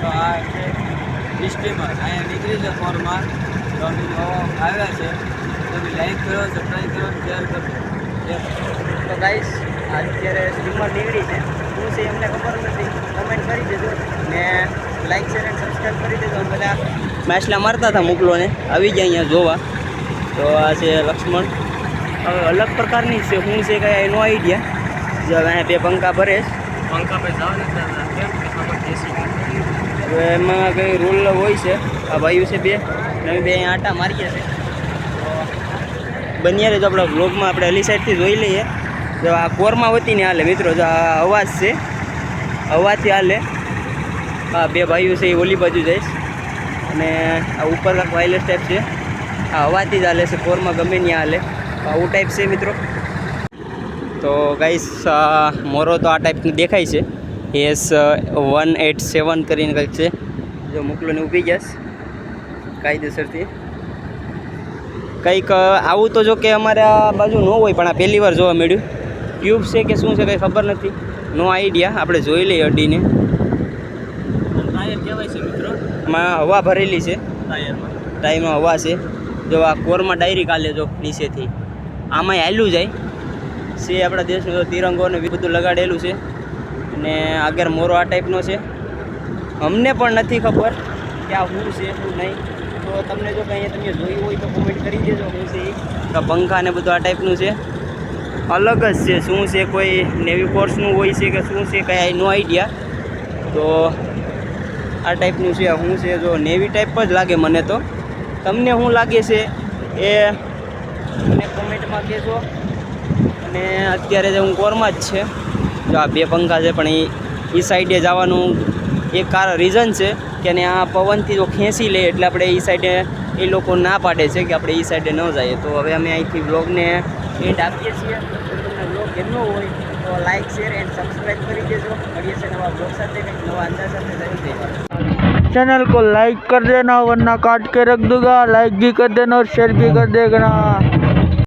તો આ છે સ્ટીમર અહીંયા નીકળી છે ફોરમાં તો અમે આવ્યા છે તો બી લાઈક કરો સબસ્ક્રાઈબ કરો શેર કરો તો ગાઈસ અત્યારે સ્ટીમર નીકળી છે શું છે એમને ખબર નથી કમેન્ટ કરી દેજો ને લાઈક શેર અને સબસ્ક્રાઈબ કરી દેજો. બધા માછલા મારતા હતા મુકલોને આવી ગયા અહીંયા જોવા. તો આ છે લક્ષ્મણ. હવે અલગ પ્રકારની છે શું છે કઈ એનો આઈડિયા. જો અહીંયા બે પંખા ભરે પંખા પર જાવ ને કેમ ખબર દેશી હવે એમાં કંઈ રૂલ હોય છે. આ ભાઈઓ છે બે નવી બે અહીંયા આટા મારીએ છે. તો બન્યા રહે તો આપણા બ્લોગમાં આપણે અલી સાઈડથી જોઈ લઈએ. જો આ કોરમાં વતીને હાલે મિત્રો. જો આ અવાજ છે અવાજથી હાલે. હા બે ભાઈઓ છે એ ઓલી બાજુ જઈશ અને આ ઉપર કાંક વાયરલેસ ટાઈપ છે. આ અવાજથી જ હાલે છે કોરમાં ગમે ત્યાં હાલે આવું ટાઈપ છે મિત્રો. તો ગાઈસ મોરો તો આ ટાઈપનું દેખાય છે. S187 કરીને કંઈક છે. જો મોકલોને ઊભી ગયા કાયદેસરથી કંઈક આવું તો જો કે અમારે આ બાજુ ન હોય પણ આ પહેલી વાર જોવા મળ્યું. ટ્યુબ છે કે શું છે કંઈ ખબર નથી. નો આઈડિયા. આપણે જોઈ લઈએ અડીને. ટાયર કહેવાય છે મિત્રો. એમાં હવા ભરેલી છે. ટાયરમાં હવા છે. જો આ કોરમાં ડાયરેક્ટ હાલે જો નીચેથી આમાંય હાલ્યું જાય છે. આપણા દેશનો તિરંગો ને બધું લગાડેલું છે અને આગળ મોરો આ ટાઈપનો છે. અમને પણ નથી ખબર કે આ શું છે શું નહીં. તો તમને જો કંઈ તમે જોયું હોય તો કોમેન્ટ કરી દેજો શું છે એ. પંખા ને બધું આ ટાઈપનું છે. અલગ જ છે. શું છે કોઈ નેવી ફોર્સનું હોય છે કે શું છે કંઈ નો આઈડિયા. તો આ ટાઈપનું છે. શું છે જો નેવી ટાઈપ જ લાગે મને તો. તમને શું લાગે છે એ મને કોમેન્ટમાં કહેજો. અને અત્યારે જે હું કોરમાં જ છે. જો આ બે પંખા છે પણ એ સાઈડે જવાનું એક રીઝન છે કે ને આ પવનથી જો ખેંચી લે એટલે આપણે એ સાઈડે એ લોકો ના પાડે છે કે આપણે એ સાઈડે ન જઈએ. તો હવે અમે અહીંથી બ્લોગને એન્ડ આપીએ છીએ. તમને બ્લોગ ગમ્યો હોય તો લાઇક શેર એન્ડ સબસ્ક્રાઈબ કરી દેજો. મળીએ છીએ નવા બ્લોગ સાથે કંઈક નવા અંદાજ સાથે. चैनल को लाइक कर देना वरना काट के रख दूंगा. लाइक भी कर देना और शेयर भी कर देना.